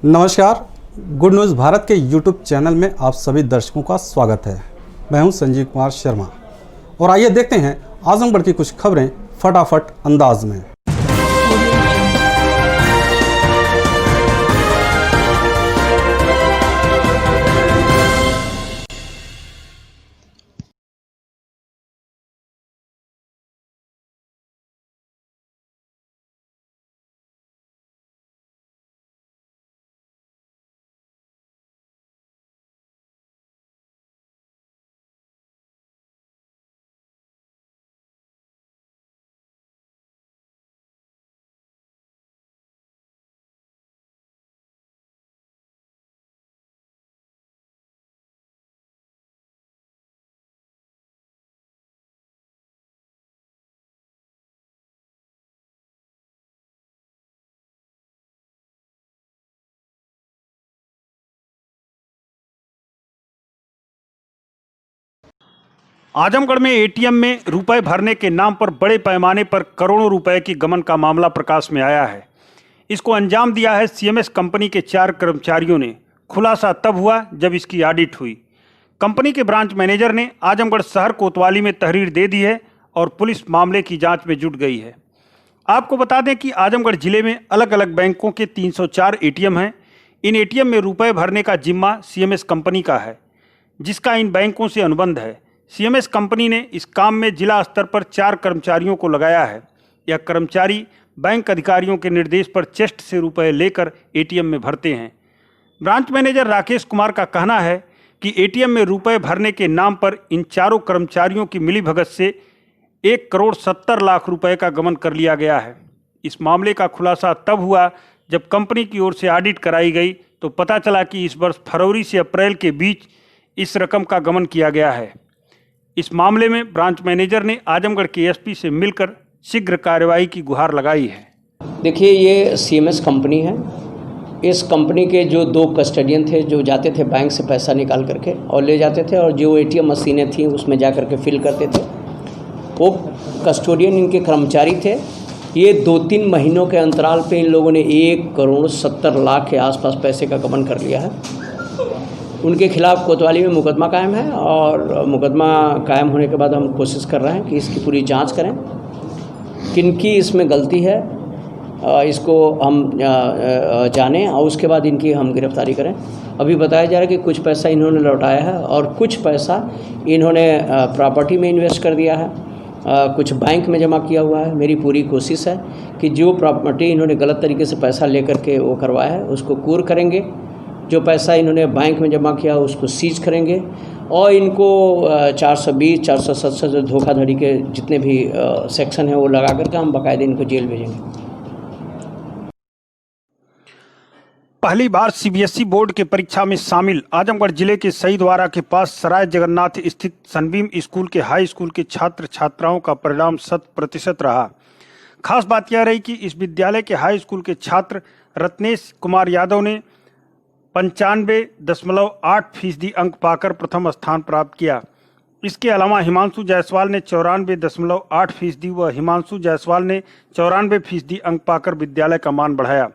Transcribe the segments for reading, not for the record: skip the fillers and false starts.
नमस्कार, good news Bharat के YouTube channel में आप सभी दर्शकों का स्वागत है। मैं हूं संजीव कुमार शर्मा और आइए देखते हैं आजमगढ़ की कुछ खबरें फटाफट अंदाज में। आजमगढ़ में एटीएम में रुपए भरने के नाम पर बड़े पैमाने पर करोड़ों रुपए की गबन का मामला प्रकाश में आया है। इसको अंजाम दिया है सीएमएस कंपनी के 4 कर्मचारियों ने। खुलासा तब हुआ जब इसकी ऑडिट हुई। कंपनी के ब्रांच मैनेजर ने आजमगढ़ शहर कोतवाली में तहरीर दे दी है और पुलिस मामले की जांच में जुट गई है। आपको बता दें कि आजमगढ़ जिले में अलग अलग बैंकों के 304 एटीएम हैं। इन एटीएम में रुपए भरने का जिम्मा सीएमएस कंपनी का है, जिसका इन बैंकों से अनुबंध है। सीएमएस कंपनी ने इस काम में जिला स्तर पर 4 कर्मचारियों को लगाया है। यह कर्मचारी बैंक अधिकारियों के निर्देश पर चेस्ट से रुपए लेकर एटीएम में भरते हैं। ब्रांच मैनेजर राकेश कुमार का कहना है कि एटीएम में रुपए भरने के नाम पर इन चारों कर्मचारियों की मिलीभगत से 1,70,00,000 रुपए का गबन कर लिया गया है। इस मामले का खुलासा तब हुआ जब कंपनी की ओर से ऑडिट कराई गई तो पता चला कि इस वर्ष फरवरी से अप्रैल के बीच इस रकम का गबन किया गया है। इस मामले में ब्रांच मैनेजर ने आजमगढ़ के एसपी से मिलकर शीघ्र कार्रवाई की गुहार लगाई है। देखिए, ये सीएमएस कंपनी है। इस कंपनी के जो 2 कस्टडियन थे जो जाते थे बैंक से पैसा निकाल करके और ले जाते थे, और जो एटीएम मशीनें थी उसमें जा करके फिल करते थे, वो कस्टोडियन इनके कर्मचारी थे। ये 2-3 महीनों के अंतराल पे इन लोगों ने 1,70,00,000 के आसपास पैसे का गबन कर लिया है। उनके खिलाफ कोतवाली में मुकदमा कायम है और मुकदमा कायम होने के बाद हम कोशिश कर रहे हैं कि इसकी पूरी जांच करें, किनकी इसमें गलती है इसको हम जानें और उसके बाद इनकी हम गिरफ्तारी करें। अभी बताया जा रहा है कि कुछ पैसा इन्होंने लौटाया है और कुछ पैसा इन्होंने प्रॉपर्टी में इन्वेस्ट कर दिया है, कुछ बैंक में जमा किया हुआ है। मेरी पूरी कोशिश है कि जो प्रॉपर्टी इन्होंने गलत तरीके से पैसा लेकर के वो करवाया है उसको कूर करेंगे, जो पैसा इन्होंने बैंक में जमा किया उसको सीज करेंगे और इनको 420, 477 जो धोखाधड़ी के जितने भी सेक्शन हैं वो लगा करके हम बाकायदे इनको जेल भेजेंगे। पहली बार सीबीएसई बोर्ड के परीक्षा में शामिल आजमगढ़ जिले के सईद्वारा के पास सराय जगन्नाथ स्थित सनबीम स्कूल के हाई स्कूल के छात्र छात्राओं का परिणाम 100% रहा। खास बात यह रही कि इस विद्यालय के हाई स्कूल के छात्र रत्नेश कुमार यादव ने 95.8% अंक पाकर प्रथम स्थान प्राप्त किया। इसके अलावा हिमांशु जायसवाल ने 94.8% व हिमांशु जायसवाल ने 94% अंक पाकर विद्यालय का मान बढ़ाया।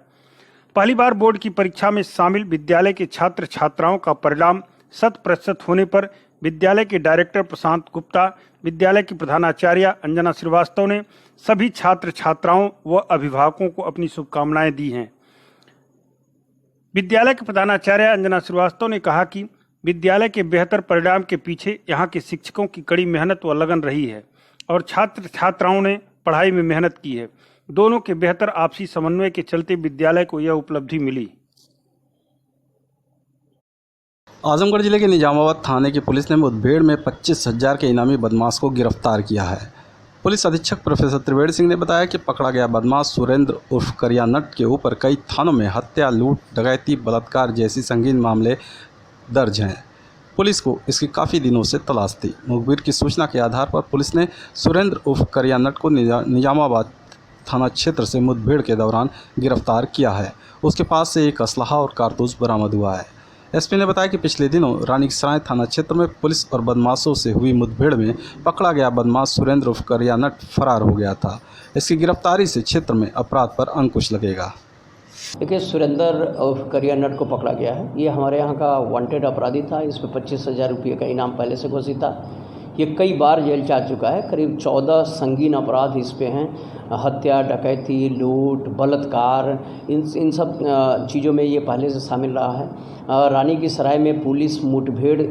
पहली बार बोर्ड की परीक्षा में शामिल विद्यालय के छात्र छात्राओं का परिणाम 100% होने पर विद्यालय के डायरेक्टर प्रशांत गुप्ता, विद्यालय की प्रधानाचार्य अंजना श्रीवास्तव ने सभी छात्र छात्राओं व अभिभावकों को अपनी शुभकामनाएं दी हैं। विद्यालय के प्रधानाचार्य अंजना श्रीवास्तव ने कहा कि विद्यालय के बेहतर परिणाम के पीछे यहाँ के शिक्षकों की कड़ी मेहनत व लगन रही है और छात्र छात्राओं ने पढ़ाई में मेहनत की है। दोनों के बेहतर आपसी समन्वय के चलते विद्यालय को यह उपलब्धि मिली। आजमगढ़ जिले के निजामाबाद थाने की पुलिस ने मुठभेड़ में 25,000 के इनामी बदमाश को गिरफ्तार किया है। पुलिस अधीक्षक प्रोफेसर त्रिवेणी सिंह ने बताया कि पकड़ा गया बदमाश सुरेंद्र उर्फ करिया नट के ऊपर कई थानों में हत्या, लूट, डकैती, बलात्कार जैसी संगीन मामले दर्ज हैं। पुलिस को इसकी काफ़ी दिनों से तलाश थी। मुखबिर की सूचना के आधार पर पुलिस ने सुरेंद्र उर्फ करिया नट को निजामाबाद थाना क्षेत्र से मुठभेड़ के दौरान गिरफ्तार किया है। उसके पास से एक असलहा और कारतूस बरामद हुआ है। एसपी ने बताया कि पिछले दिनों रानीसराय थाना क्षेत्र में पुलिस और बदमाशों से हुई मुठभेड़ में पकड़ा गया बदमाश सुरेंद्र उर्फ करिया नट फरार हो गया था। इसकी गिरफ्तारी से क्षेत्र में अपराध पर अंकुश लगेगा। देखिए, सुरेंद्र उर्फ करिया नट को पकड़ा गया है। ये हमारे यहाँ का वांटेड अपराधी था। इस पर 25,000 रुपये का इनाम पहले से घोषित था। ये कई बार जेल जा चुका है। करीब 14 संगीन अपराध इस पे हैं। हत्या, डकैती, लूट, बलात्कार, इन सब चीज़ों में ये पहले से शामिल रहा है। रानी की सराय में पुलिस मुठभेड़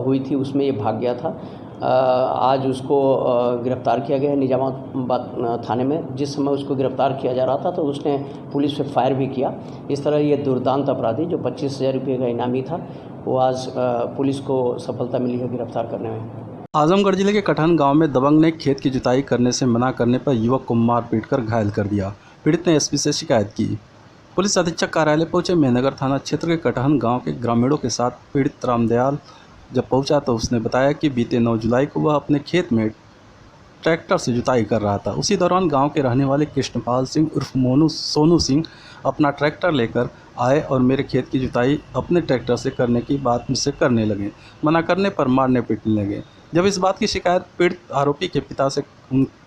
हुई थी, उसमें ये भाग गया था। आज उसको गिरफ्तार किया गया है निजामाबाद थाने में। जिस समय उसको गिरफ्तार किया जा रहा था तो उसने पुलिस पे फायर भी किया। इस तरह ये दुर्दांत अपराधी जो 25,000 रुपये का इनामी था, वो आज पुलिस को सफलता मिली है गिरफ्तार करने में। आजमगढ़ जिले के कटहन गांव में दबंग ने खेत की जुताई करने से मना करने पर युवक को मार पीट कर घायल कर दिया। पीड़ित ने एसपी से शिकायत की। पुलिस अधीक्षक कार्यालय पहुंचे मेहनगर थाना क्षेत्र के कटहन गांव के ग्रामीणों के साथ पीड़ित रामदयाल जब पहुंचा तो उसने बताया कि बीते 9 जुलाई को वह अपने खेत में ट्रैक्टर से जुताई कर रहा था। उसी दौरान गांव के रहने वाले कृष्णपाल सिंह उर्फ सोनू सिंह अपना ट्रैक्टर लेकर आए और मेरे खेत की जुताई अपने ट्रैक्टर से करने की बात मुझसे करने लगे। मना करने पर मारने पीटने लगे। जब इस बात की शिकायत पीड़ित आरोपी के पिता से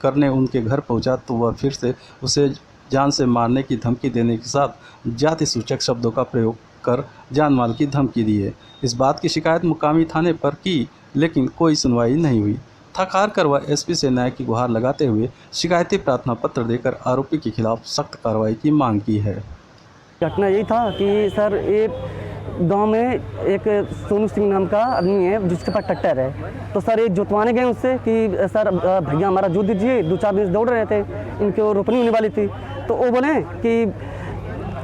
करने उनके घर पहुंचा तो वह फिर से उसे जान से मारने की धमकी देने के साथ जाति सूचक शब्दों का प्रयोग कर जान माल की धमकी दी है। इस बात की शिकायत मुकामी थाने पर की, लेकिन कोई सुनवाई नहीं हुई। थक हार कर वह एसपी से न्याय की गुहार लगाते हुए शिकायती प्रार्थना पत्र देकर आरोपी के खिलाफ सख्त कार्रवाई की मांग की है। घटना यही था कि सर एक गांव में एक सोनू सिंह नाम का आदमी है जिसके पास ट्रैक्टर है। तो सर एक जोतवाने गए उससे कि सर भैया हमारा जोत दीजिए। 2-4 दिन से दौड़ रहे थे, इनके रोपनी होने वाली थी। तो वो बोले कि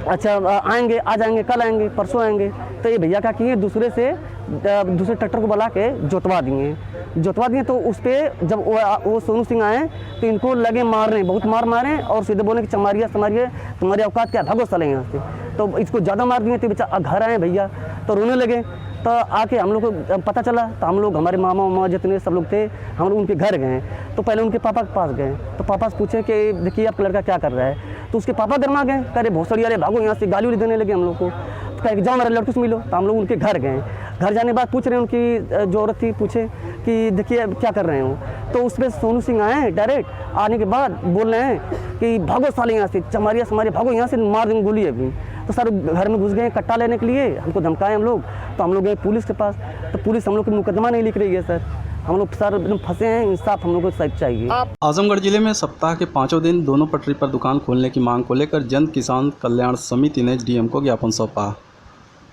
अच्छा आएंगे, आज आएंगे, कल आएंगे, परसों आएंगे। तो ये भैया क्या किए, दूसरे ट्रैक्टर को बुला के जोतवा दिए। तो उस पर जब वो सोनू सिंह आए तो इनको लगे मारने, बहुत मारे और सीधे बोले कि चमारिया तुम्हारी औकात क्या, भागो साले यहाँ से। तो इसको ज़्यादा मार दिए। तो बेचारा घर आए भैया तो रोने लगे। तो आके हम लोग को पता चला तो हम लोग, हमारे मामा जितने सब लोग थे, हम लोग उनके घर गए। तो पहले उनके पापा के पास गए तो पापा से पूछे कि देखिए आपका लड़का क्या कर रहा है। तो उसके पापा गरमा गए, कह रहे भोसड़ी वाले भागो यहाँ से, गाली देने लगे हम लोग को। तो कहे जाओ मेरे लड़के से मिलो। तो हम लोग उनके घर गए। घर जाने के बाद पूछ रहे हैं, उनकी जो औरत थी पूछे कि देखिए क्या कर रहे हो। तो उस पर सोनू सिंह आए डायरेक्ट। आने के बाद बोल रहे हैं कि भागो साले यहाँ से, चमारिया भागो यहाँ से, मार देंगे गोली अभी। तो सर घर में घुस गए कट्टा लेने के लिए, हमको धमकाए हम लोग। तो हम लोग गए पुलिस के पास। तो पुलिस हम लोग को मुकदमा नहीं लिख रही है सर। हम लोग सर एकदम फंसे हैं, इंसाफ हम लोग को सच चाहिए। आजमगढ़ जिले में सप्ताह के 5 दिन दोनों पटरी पर दुकान खोलने की मांग को लेकर जन किसान कल्याण समिति ने डीएम को ज्ञापन सौंपा।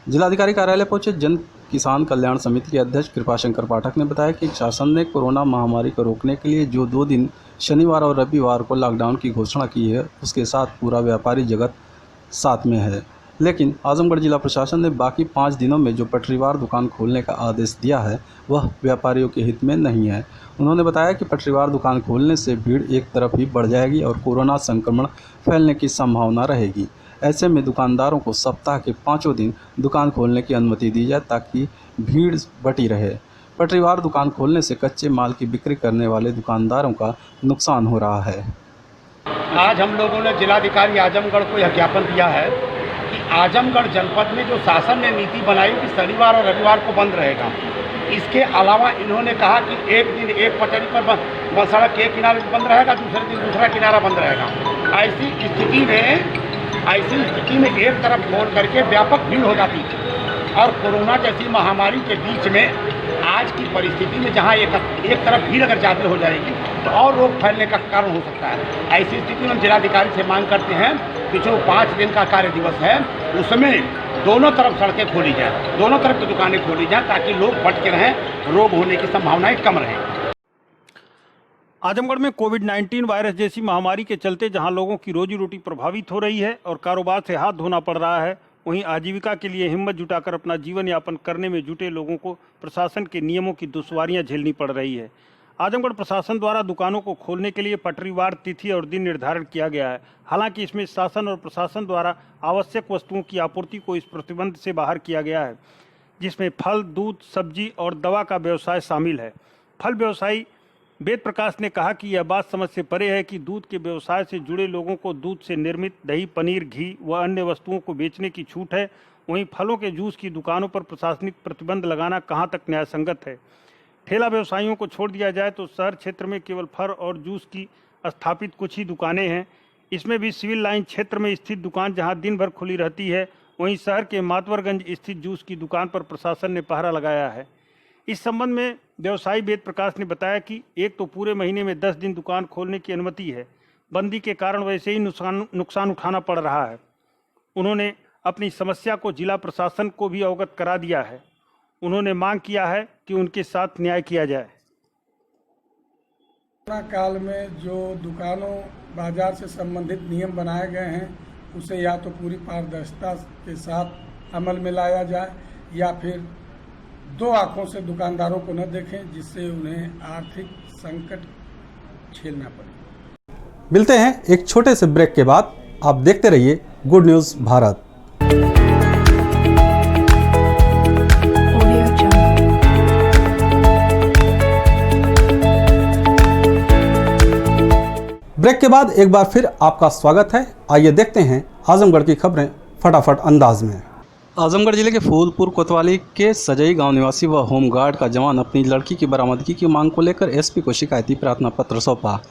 जिलाधिकारी कार्यालय पहुंचे जन किसान कल्याण समिति के अध्यक्ष कृपाशंकर पाठक ने बताया कि शासन ने कोरोना महामारी को रोकने के लिए जो 2 दिन शनिवार और रविवार को लॉकडाउन की घोषणा की है, उसके साथ पूरा व्यापारी जगत साथ में है। लेकिन आजमगढ़ जिला प्रशासन ने बाकी 5 दिनों में जो पटरीवार दुकान खोलने का आदेश दिया है वह व्यापारियों के हित में नहीं है। उन्होंने बताया कि पटरीवार दुकान खोलने से भीड़ एक तरफ ही बढ़ जाएगी और कोरोना संक्रमण फैलने की संभावना रहेगी। ऐसे में दुकानदारों को सप्ताह के 5 दिन दुकान खोलने की अनुमति दी जाए ताकि भीड़ बटी रहे। पटरीवार दुकान खोलने से कच्चे माल की बिक्री करने वाले दुकानदारों का नुकसान हो रहा है। आज हम लोगों ने जिलाधिकारी आजमगढ़ को यह ज्ञापन दिया है कि आजमगढ़ जनपद में जो शासन ने नीति बनाई कि शनिवार और रविवार को बंद रहेगा। इसके अलावा इन्होंने कहा कि एक दिन एक पटरी पर सड़क के एक किनारे बंद रहेगा, दूसरे दिन दूसरा किनारा बंद रहेगा। ऐसी स्थिति में एक तरफ खोल करके व्यापक भीड़ हो जाती थी और कोरोना जैसी महामारी के बीच में आज की परिस्थिति में जहां एक तरफ भीड़ अगर ज़्यादा हो जाएगी तो और रोग फैलने का कारण हो सकता है। ऐसी स्थिति में हम जिलाधिकारी से मांग करते हैं कि जो 5 दिन का कार्य दिवस है उसमें दोनों तरफ सड़कें खोली जाए, दोनों तरफ की दुकानें खोली जाए ताकि लोग बच के रहें, रोग होने की संभावनाएं कम रहें। आजमगढ़ में कोविड-19 वायरस जैसी महामारी के चलते जहां लोगों की रोजी रोटी प्रभावित हो रही है और कारोबार से हाथ धोना पड़ रहा है, वहीं आजीविका के लिए हिम्मत जुटाकर अपना जीवन यापन करने में जुटे लोगों को प्रशासन के नियमों की दुश्वारियां झेलनी पड़ रही है। आजमगढ़ प्रशासन द्वारा दुकानों को खोलने के लिए पटरीवार तिथि और दिन निर्धारण किया गया है। हालांकि इसमें शासन और प्रशासन द्वारा आवश्यक वस्तुओं की आपूर्ति को इस प्रतिबंध से बाहर किया गया है, जिसमें फल, दूध, सब्जी और दवा का व्यवसाय शामिल है। फल व्यवसायी वेद प्रकाश ने कहा कि यह बात समझ से परे है कि दूध के व्यवसाय से जुड़े लोगों को दूध से निर्मित दही, पनीर, घी व अन्य वस्तुओं को बेचने की छूट है। वहीं फलों के जूस की दुकानों पर प्रशासनिक प्रतिबंध लगाना कहां तक न्यायसंगत है। ठेला व्यवसायियों को छोड़ दिया जाए तो शहर क्षेत्र में केवल फल और जूस की स्थापित कुछ ही दुकानें हैं। इसमें भी सिविल लाइन क्षेत्र में स्थित दुकान जहां दिन भर खुली रहती है, वहीं शहर के मातवरगंज स्थित जूस की दुकान पर प्रशासन ने पहरा लगाया है। इस संबंध में व्यवसायी वेद प्रकाश ने बताया कि एक तो पूरे महीने में 10 दिन दुकान खोलने की अनुमति है, बंदी के कारण वैसे ही नुकसान उठाना पड़ रहा है। उन्होंने अपनी समस्या को जिला प्रशासन को भी अवगत करा दिया है। उन्होंने मांग किया है कि उनके साथ न्याय किया जाए। कोरोना काल में जो दुकानों बाजार से संबंधित नियम बनाए गए हैं उसे या तो पूरी पारदर्शिता के साथ अमल में लाया जाए या फिर दो आंखों से दुकानदारों को न देखें जिससे उन्हें आर्थिक संकट झेलना पड़े। मिलते हैं एक छोटे से ब्रेक के बाद। आप देखते रहिए गुड न्यूज़ भारत। ब्रेक के बाद एक बार फिर आपका स्वागत है। आइए देखते हैं आजमगढ़ की खबरें फटाफट अंदाज में। आजमगढ़ जिले के फूलपुर कोतवाली के सजई गांव निवासी व होमगार्ड का जवान अपनी लड़की की बरामदगी की मांग को लेकर एसपी को शिकायती प्रार्थना पत्र सौंपा।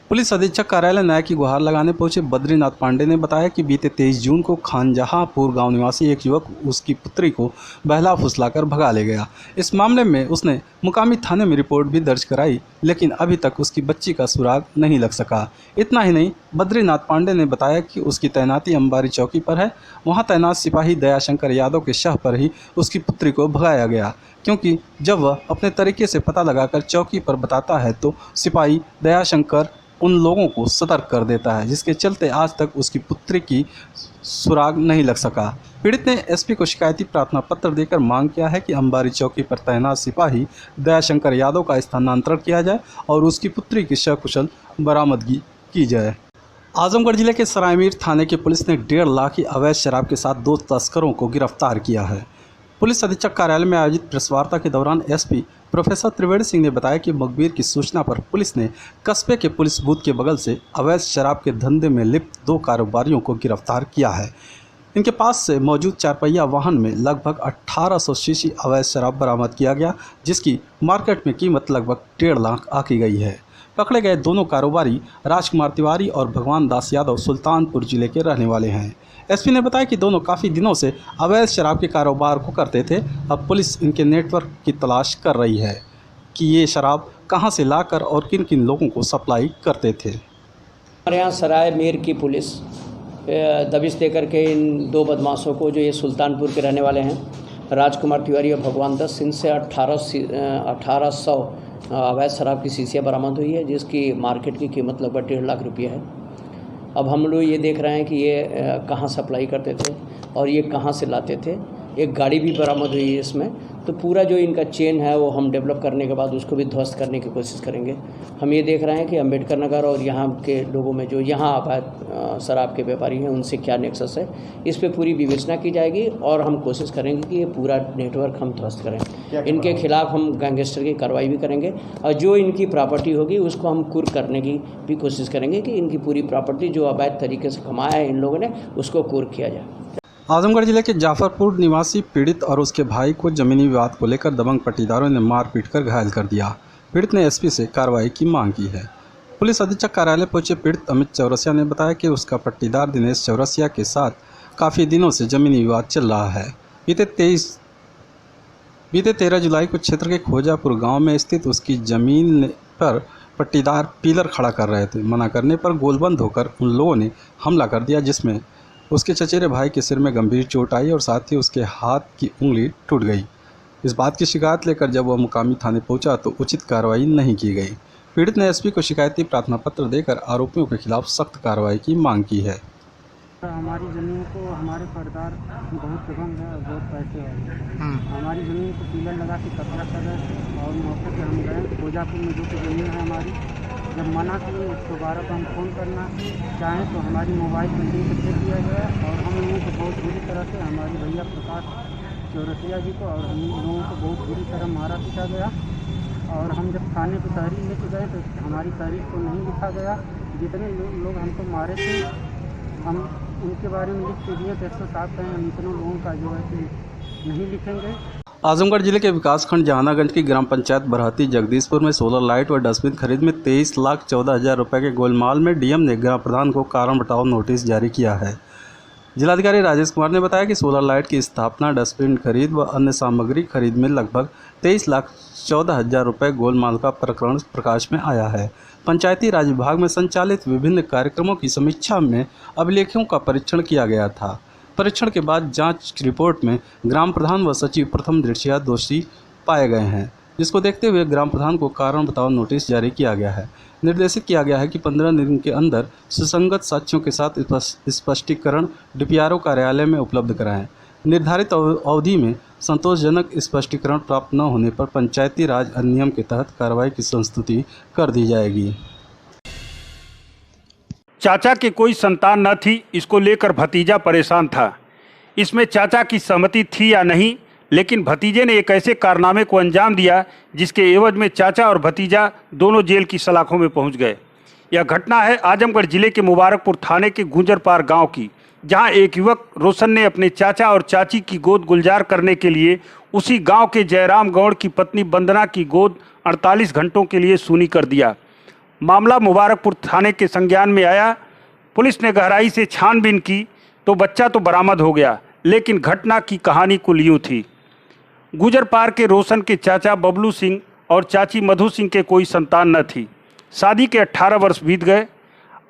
पुलिस अधीक्षक कार्यालय न्याय की गुहार लगाने पहुंचे बद्रीनाथ पांडे ने बताया कि बीते 23 जून को खानजहांपुर गांव निवासी एक युवक उसकी पुत्री को बहला फुसलाकर भगा ले गया। इस मामले में उसने मुकामी थाने में रिपोर्ट भी दर्ज कराई, लेकिन अभी तक उसकी बच्ची का सुराग नहीं लग सका। इतना ही नहीं, बद्रीनाथ पांडे ने बताया कि उसकी तैनाती अंबारी चौकी पर है। वहाँ तैनात सिपाही दयाशंकर यादव के शह पर ही उसकी पुत्री को भगाया गया, क्योंकि जब वह अपने तरीके से पता लगाकर चौकी पर बताता है तो सिपाही दयाशंकर उन लोगों को सतर्क कर देता है, जिसके चलते आज तक उसकी पुत्री की सुराग नहीं लग सका। पीड़ित ने एसपी को शिकायती प्रार्थना पत्र देकर मांग किया है कि अंबारी चौकी पर तैनात सिपाही दयाशंकर यादव का स्थानांतरण किया जाए और उसकी पुत्री की सकुशल बरामदगी की जाए। आजमगढ़ जिले के सरायमीर थाने की पुलिस ने 1.5 लाख की अवैध शराब के साथ 2 तस्करों को गिरफ्तार किया है। पुलिस अधीक्षक कार्यालय में आयोजित प्रेस वार्ता के दौरान एसपी प्रोफेसर त्रिवेणी सिंह ने बताया कि मुखबिर की सूचना पर पुलिस ने कस्बे के पुलिस बूथ के बगल से अवैध शराब के धंधे में लिप्त 2 कारोबारियों को गिरफ्तार किया है। इनके पास से मौजूद 4 पहिया वाहन में लगभग 1800 शीशी अवैध शराब बरामद किया गया, जिसकी मार्केट में कीमत लगभग 1.5 लाख आंकी गई है। पकड़े गए दोनों कारोबारी राजकुमार तिवारी और भगवान दास यादव सुल्तानपुर जिले के रहने वाले हैं। एसपी ने बताया कि दोनों काफ़ी दिनों से अवैध शराब के कारोबार को करते थे। अब पुलिस इनके नेटवर्क की तलाश कर रही है कि ये शराब कहां से लाकर और किन किन लोगों को सप्लाई करते थे। हमारे यहाँ सराय मीर की पुलिस दबिश दे करके इन 2 बदमाशों को, जो ये सुल्तानपुर के रहने वाले हैं, राजकुमार तिवारी और भगवान दास, इनसे 1800 अवैध शराब की शीशियाँ बरामद हुई है, जिसकी मार्केट की कीमत लगभग 1.5 लाख रुपये है। अब हम लोग ये देख रहे हैं कि ये कहाँ सप्लाई करते थे और ये कहाँ से लाते थे। एक गाड़ी भी बरामद हुई है इसमें। तो पूरा जो इनका चेन है वो हम डेवलप करने के बाद उसको भी ध्वस्त करने की कोशिश करेंगे। हम ये देख रहे हैं कि अम्बेडकर नगर और यहाँ के लोगों में जो यहाँ अवैध शराब के व्यापारी हैं उनसे क्या नेक्सस है, इस पर पूरी विवेचना की जाएगी और हम कोशिश करेंगे कि ये पूरा नेटवर्क हम ध्वस्त करें। इनके खिलाफ हम गैंगस्टर की कार्रवाई भी करेंगे और जो इनकी प्रॉपर्टी होगी उसको हम कुर्क करने की भी कोशिश करेंगे कि इनकी पूरी प्रॉपर्टी जो अवैध तरीके से कमाया है इन लोगों ने उसको कुर्क किया जाए। आजमगढ़ जिले के जाफरपुर निवासी पीड़ित और उसके भाई को जमीनी विवाद को लेकर दबंग पट्टीदारों ने मारपीट कर घायल कर दिया। पीड़ित ने एसपी से कार्रवाई की मांग की है। पुलिस अधीक्षक कार्यालय पहुंचे पीड़ित अमित चौरसिया ने बताया कि उसका पट्टीदार दिनेश चौरसिया के साथ काफ़ी दिनों से जमीनी विवाद चल रहा है। बीते 13 जुलाई को क्षेत्र के खोजापुर गाँव में स्थित उसकी ज़मीन पर पट्टीदार पिलर खड़ा कर रहे थे। मना करने पर गोलबंद होकर उन लोगों ने हमला कर दिया, जिसमें उसके चचेरे भाई के सिर में गंभीर चोट आई और साथ ही उसके हाथ की उंगली टूट गई। इस बात की शिकायत लेकर जब वह मुकामी थाने पहुंचा तो उचित कार्रवाई नहीं की गई। पीड़ित ने एसपी को शिकायती प्रार्थना पत्र देकर आरोपियों के खिलाफ सख्त कार्रवाई की मांग की है। हमारी ज़मीन को हमारे पर्दार बहुत दबंग है और बहुत पैसे है। हमारी ज़मीन को पिलर लगा के कब्जा कर रहे थे और मौके पर हम गए खोजापुर में जो कि ज़मीन है हमारी। जब मना किए 112 पर हम फ़ोन करना चाहें तो हमारी मोबाइल बिल्डिंग पर दे दिया गया और हम लोगों को बहुत बुरी तरह से हमारे भैया प्रकाश चौरसिया जी को और हम लोगों को बहुत बुरी तरह मारा पीटा गया। और हम जब थाने पर तहरीर लेके गए तो हमारी तहरीर को नहीं लिखा गया। जितने लोग हमको मारे थे हम उनके बारे में लिख के दिए तो 107 हैं, हम इतने लोगों का जो है कि नहीं लिखेंगे। आजमगढ़ जिले के विकासखंड जहानागंज की ग्राम पंचायत बरहती जगदीशपुर में सोलर लाइट व डस्टबिन खरीद में 23,14,000 रुपये के गोलमाल में डीएम ने ग्राम प्रधान को कारण बताओ नोटिस जारी किया है। जिलाधिकारी राजेश कुमार ने बताया कि सोलर लाइट की स्थापना, डस्टबिन खरीद व अन्य सामग्री खरीद में लगभग 23,14,000 रुपये गोलमाल का प्रकरण प्रकाश में आया है। पंचायती राज विभाग में संचालित विभिन्न कार्यक्रमों की समीक्षा में अभिलेखों का परीक्षण किया गया था। परीक्षण के बाद जांच रिपोर्ट में ग्राम प्रधान व सचिव प्रथम दृष्टया दोषी पाए गए हैं, जिसको देखते हुए ग्राम प्रधान को कारण बताओ नोटिस जारी किया गया है। निर्देशित किया गया है कि 15 दिन के अंदर सुसंगत साक्ष्यों के साथ स्पष्टीकरण डीपीआरओ कार्यालय में उपलब्ध कराएं। निर्धारित अवधि में संतोषजनक स्पष्टीकरण प्राप्त न होने पर पंचायती राज अधिनियम के तहत कार्रवाई की संस्तुति कर दी जाएगी। चाचा के कोई संतान न थी, इसको लेकर भतीजा परेशान था। इसमें चाचा की सहमति थी या नहीं, लेकिन भतीजे ने एक ऐसे कारनामे को अंजाम दिया जिसके एवज में चाचा और भतीजा दोनों जेल की सलाखों में पहुंच गए। यह घटना है आजमगढ़ जिले के मुबारकपुर थाने के गुंजरपार गांव की, जहां एक युवक रोशन ने अपने चाचा और चाची की गोद गुलजार करने के लिए उसी गांव के जयराम गौड़ की पत्नी वंदना की गोद 48 घंटों के लिए सूनी कर दिया। मामला मुबारकपुर थाने के संज्ञान में आया। पुलिस ने गहराई से छानबीन की तो बच्चा तो बरामद हो गया, लेकिन घटना की कहानी कुल यूँ थी। गुजरपार के रोशन के चाचा बबलू सिंह और चाची मधु सिंह के कोई संतान न थी। शादी के 18 वर्ष बीत गए।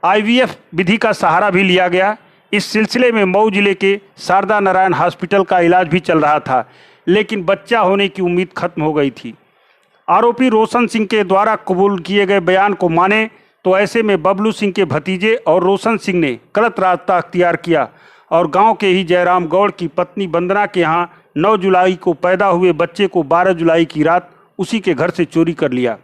IVF विधि का सहारा भी लिया गया। इस सिलसिले में मऊ जिले के शारदा नारायण हॉस्पिटल का इलाज भी चल रहा था, लेकिन बच्चा होने की उम्मीद खत्म हो गई थी। आरोपी रोशन सिंह के द्वारा कबूल किए गए बयान को माने तो ऐसे में बबलू सिंह के भतीजे और रोशन सिंह ने गलत रास्ता अख्तियार किया और गांव के ही जयराम गौड़ की पत्नी वंदना के यहां 9 जुलाई को पैदा हुए बच्चे को 12 जुलाई की रात उसी के घर से चोरी कर लिया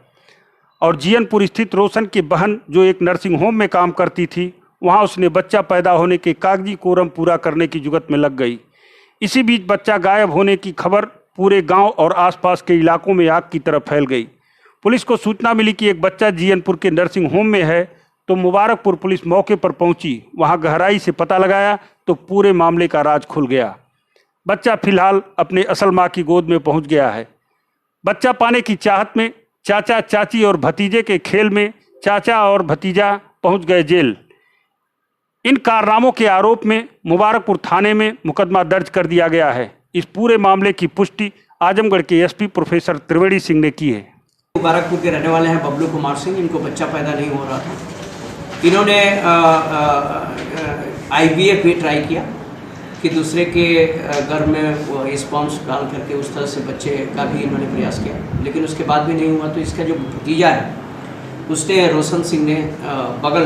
और जीयनपुर स्थित रोशन की बहन, जो एक नर्सिंग होम में काम करती थी, वहां उसने बच्चा पैदा होने के कागजी कोरम पूरा करने की जुगत में लग गई। इसी बीच बच्चा गायब होने की खबर पूरे गांव और आसपास के इलाकों में आग की तरह फैल गई। पुलिस को सूचना मिली कि एक बच्चा जीयनपुर के नर्सिंग होम में है, तो मुबारकपुर पुलिस मौके पर पहुंची। वहां गहराई से पता लगाया तो पूरे मामले का राज खुल गया। बच्चा फिलहाल अपने असल मां की गोद में पहुंच गया है। बच्चा पाने की चाहत में चाचा, चाची और भतीजे के खेल में चाचा और भतीजा पहुंच गए जेल। इन कारनामों के आरोप में मुबारकपुर थाने में मुकदमा दर्ज कर दिया गया है। इस पूरे मामले की पुष्टि आजमगढ़ के SP प्रोफेसर त्रिवेणी सिंह ने की है। मुबारकपुर के रहने वाले हैं बबलू कुमार सिंह। इनको बच्चा पैदा नहीं हो रहा था। इन्होंने IVF भी ट्राई किया कि दूसरे के घर में स्पॉन्स डाल करके उस तरह से बच्चे का भी इन्होंने प्रयास किया, लेकिन उसके बाद भी नहीं हुआ। तो इसका जो भतीजा है उसने, रोशन सिंह ने बगल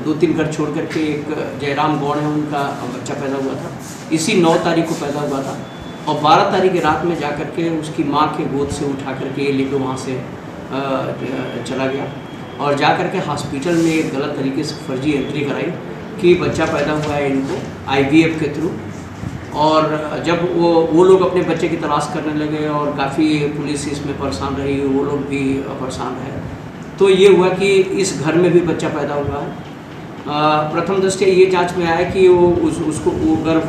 2-3 घर छोड़ करके एक जयराम गौड़ है, उनका बच्चा पैदा हुआ था। इसी 9 तारीख को पैदा हुआ था और 12 तारीख की रात में जा करके उसकी माँ के गोद से उठा करके ये लेके वहाँ से चला गया और जा करके हॉस्पिटल में एक गलत तरीके से फर्जी एंट्री कराई कि बच्चा पैदा हुआ है इनको IVF के थ्रू। और जब वो लोग अपने बच्चे की तलाश करने लगे और काफ़ी पुलिस इसमें परेशान रही, वो लोग भी परेशान रहे, तो ये हुआ कि इस घर में भी बच्चा पैदा हुआ है। प्रथम दृष्टया ये जांच में आया कि उसको गर्भ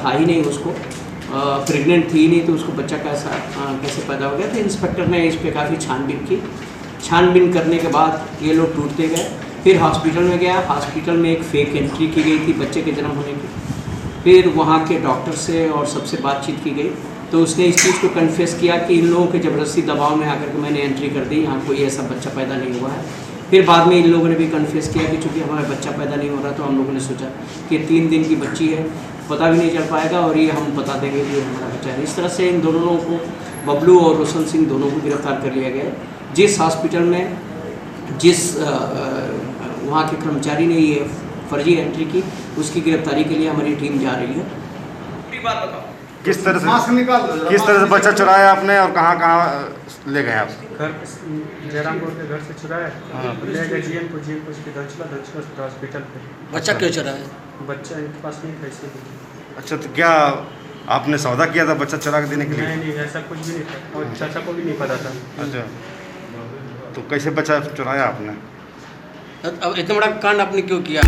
था ही नहीं, उसको प्रेग्नेंट थी नहीं, तो उसको बच्चा कैसे पैदा हो गया। तो इंस्पेक्टर ने इस पर काफ़ी छानबीन की। छानबीन करने के बाद ये लोग टूटते गए। फिर हॉस्पिटल में गया। हॉस्पिटल में एक फेक एंट्री की गई थी बच्चे के जन्म होने की। फिर वहाँ के डॉक्टर से और सबसे बातचीत की गई, तो उसने इस चीज़ को कन्फेस किया कि इन लोगों के ज़बरदस्ती दबाव में आकर के मैंने एंट्री कर दी, यहाँ कोई ऐसा बच्चा पैदा नहीं हुआ है। फिर बाद में इन लोगों ने भी कन्फेस किया कि चूँकि हमारा बच्चा पैदा नहीं हो रहा, तो हम लोगों ने सोचा कि 3 दिन की बच्ची है, पता भी नहीं चल पाएगा और ये हम बता देंगे कि हमारा बच्चा है। इस तरह से इन दोनों लोगों को, बबलू और रोशन सिंह, दोनों को गिरफ्तार कर लिया गया। जिस हॉस्पिटल में वहाँ के कर्मचारी ने ये फर्जी एंट्री की, उसकी गिरफ्तारी के लिए हमारी टीम जा रही है। किस तरह से बच्चा चुराया आपने और कहाँ ले गए आप? घर जयराम गौड़ के घर से चुराया, ले गए जीएनपुर के दक्षिण हॉस्पिटल पे। बच्चा क्यों चुराया? बच्चा इनके पास नहीं, कैसे? अच्छा, तो क्या आपने सौदा किया था बच्चा चुरा के देने के लिए? नहीं, ऐसा कुछ भी नहीं था और चाचा को भी नहीं पता था। अच्छा, तो कैसे बच्चा चुराया आपने? अब इतना बड़ा कांड आपने क्यों किया?